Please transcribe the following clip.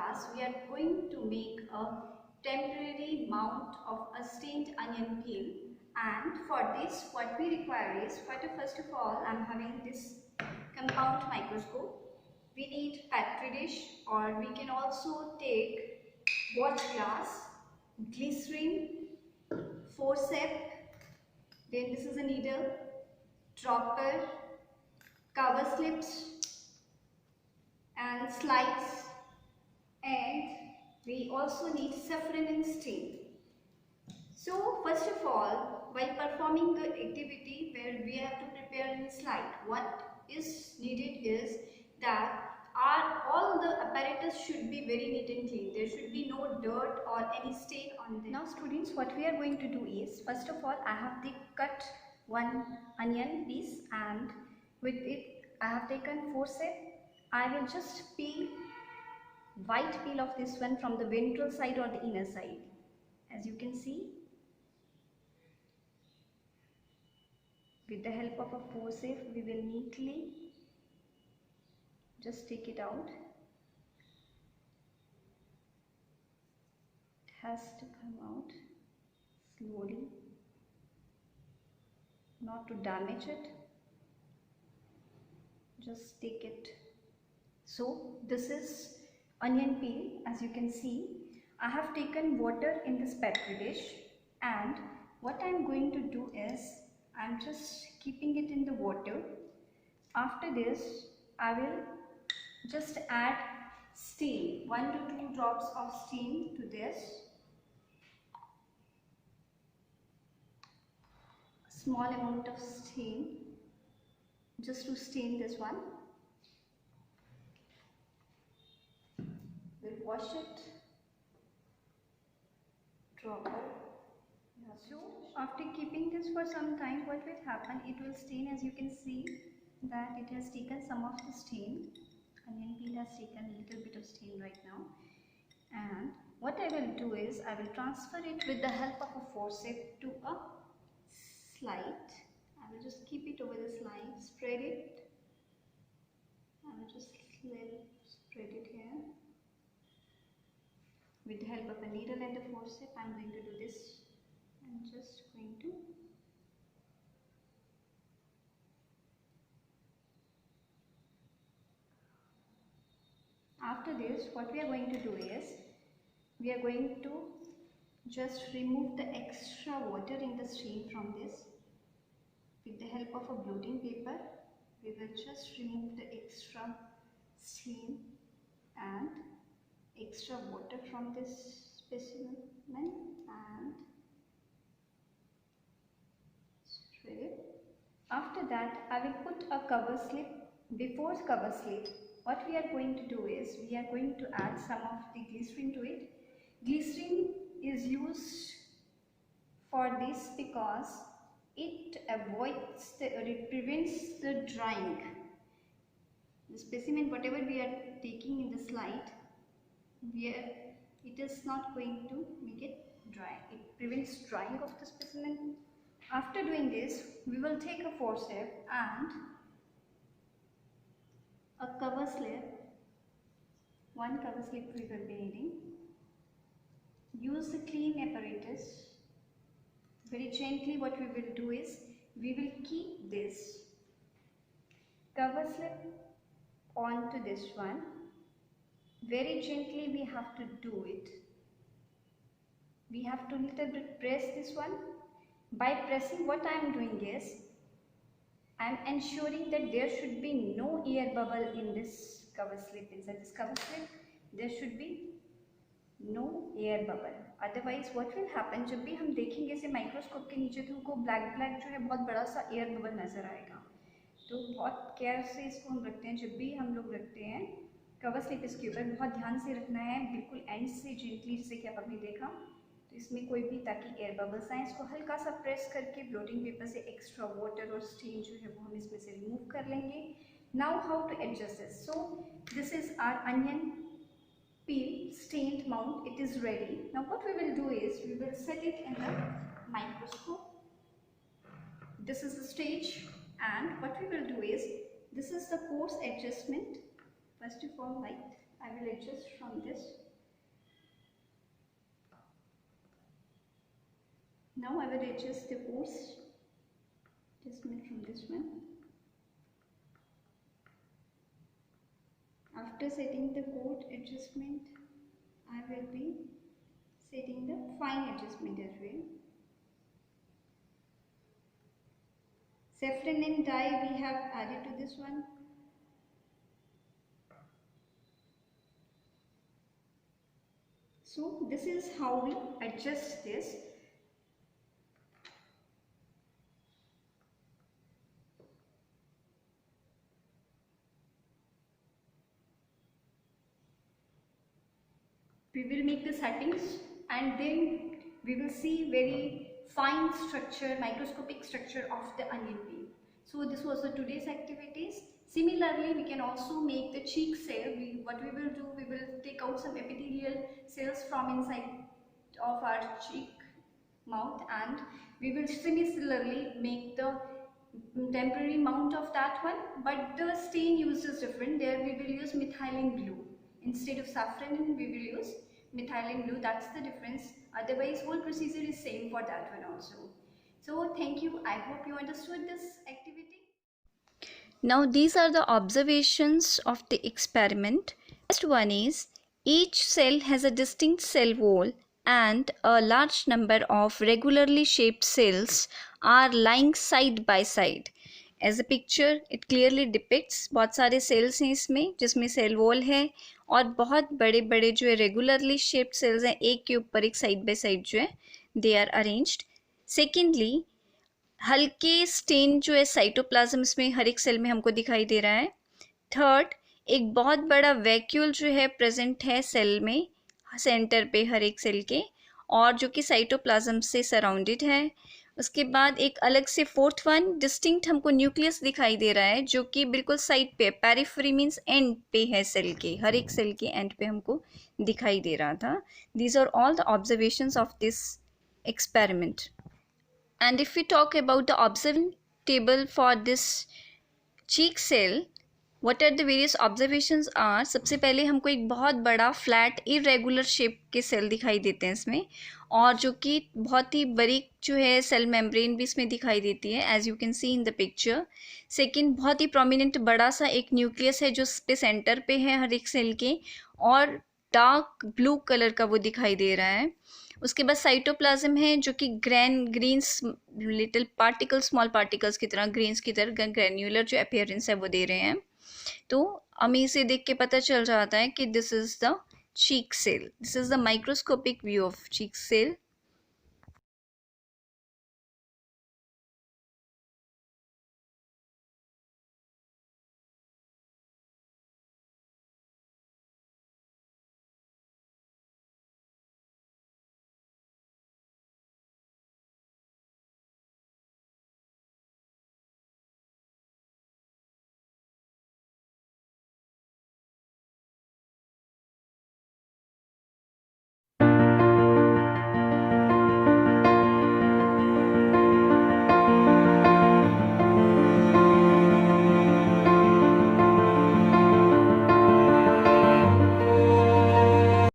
class, we are going to make a temporary mount of a stained onion peel. And for this, what we require is, first of all, I'm having this compound microscope. We need petri dish, or we can also take watch glass, glycerin, forceps, then this is a needle, dropper, cover slips and slides, and we also need saffron and stain. So first of all, while performing the activity where we have to prepare a slide, what is needed is that all the apparatus should be very neat and clean. There should be no dirt or any stain on them. Now students, what we are going to do is, first of all, I have cut one onion piece, and with it I have taken forceps. I will just peel white peel of this one from the ventral side or the inner side. As you can see, with the help of a forceps, we will neatly just take it out. It has to come out slowly, not to damage it. Just take it. So this is onion peel. As you can see, I have taken water in this petri dish, and what I am going to do is, I am just keeping it in the water. After this, I will just add steam, 1 to 2 drops of steam to this. A small amount of steam just to stain this one. We'll wash it, drop out. So after keeping this for some time, what will happen, it will stain. As you can see that it has taken some of the stain. Onion peel has taken a little bit of stain right now, and what I will do is, I will transfer it with the help of a forceps to a slide. I will just keep it over the slide, spread it. I will just spread it here. With the help of a needle and a forceps, I am going to do this. I am just going to After this, what we are going to do is, we are going to just remove the extra water in the stream from this. With the help of a blotting paper, we will just remove the extra steam and extra water from this specimen and spread it. After that, I will put a cover slip. Before cover slip, what we are going to do is, we are going to add some of the glycerin to it. Glycerin is used for this because it prevents the drying. The specimen, whatever we are taking in the slide, it is not going to make it dry. It prevents drying of the specimen. After doing this, we will take a forceps and a cover slip. One cover slip we will be needing. Use the clean apparatus. Very gently, what we will do is, we will keep this cover slip onto this one. Very gently we have to do it. We have to little bit press this one. By pressing, what I am doing is, I am ensuring that there should be no air bubble in this cover slip. Inside this cover slip, there should be no air bubble. Otherwise what will happen, जब भी हम देखेंगे इसे microscope के नीचे, तो हमको black जो है बहुत बड़ा सा एयर बबल नज़र आएगा. तो बहुत केयर से इसको हम रखते हैं. जब भी हम लोग रखते हैं कवर स्लिप, इसके ऊपर बहुत ध्यान से रखना है, बिल्कुल एंड से जेंटली, जैसे कि आप अभी देखा. तो इसमें कोई भी, ताकि एयर बबल्स आए, इसको हल्का सा प्रेस करके ब्लोटिंग पेपर से एक्स्ट्रा वाटर और स्टेन जो है वो हम इसमें से रिमूव कर लेंगे. Now how to adjust this. So this is our onion peel stained mount. It is ready. Now what we will do is, we will set it in the microscope. This is the stage, and what we will do is, this is the coarse adjustment. First of all, light. I will adjust from this. Now I will adjust the force adjustment from this one. After setting the coat adjustment, I will be setting the fine adjustment as well. Saffron and dye we have added to this one. So this is how we adjust this. We will make the settings and then we will see very fine structure, microscopic structure of the onion peel. So this was the today's activities. Similarly, we can also make the cheek cell. What we will do, we will take out some epithelial cells from inside of our cheek mouth, and we will similarly make the temporary mount of that one, but the stain used is different. There we will use methylene blue instead of saffron. We will use methylene blue. That's the difference. Otherwise whole procedure is same for that one also. So thank you. I hope you understood this activity. Now these are the observations of the experiment. First one is, each cell has a distinct cell wall and a large number of regularly shaped cells are lying side by side. As a picture it clearly depicts बहुत सारे cells हैं इसमें, जिसमें cell wall है और बहुत बड़े बड़े जो है regularly shaped cells हैं, एक के ऊपर एक side by side जो है they are arranged. Secondly, हल्के स्टेन जो है साइटोप्लाज्म में हर एक सेल में हमको दिखाई दे रहा है. थर्ड, एक बहुत बड़ा वैक्यूल जो है प्रेजेंट है सेल में सेंटर पे हर एक सेल के, और जो कि साइटोप्लाज्म से सराउंडेड है. उसके बाद एक अलग से फोर्थ वन डिस्टिंक्ट हमको न्यूक्लियस दिखाई दे रहा है जो कि बिल्कुल साइड पे, पेरिफेरी मीन्स एंड पे है सेल के, हर एक सेल के एंड पे हमको दिखाई दे रहा था. These are all the observations of this experiment. And if we talk about the observation table for this cheek cell, what are the various observations are? सबसे पहले हमको एक बहुत बड़ा फ्लैट इरेगुलर शेप के सेल दिखाई देते हैं इसमें, और जो कि बहुत ही बारीक जो है सेल मेम्ब्रेन भी इसमें दिखाई देती है, as you can see in the picture. Second, बहुत ही प्रोमिनेंट बड़ा सा एक न्यूक्लियस है जो पे सेंटर पे है हर एक सेल के, और डार्क ब्लू कलर का वो दिखाई दे रहा है. उसके बाद साइटोप्लाज्म है जो कि greens little particles, small particles की तरह, ग्रीन्स की तरह ग्रैन्युलर जो अपीयरेंस है वो दे रहे हैं. तो हमें इसे देख के पता चल जाता है कि this is the cheek cell. This is the microscopic view of cheek cell.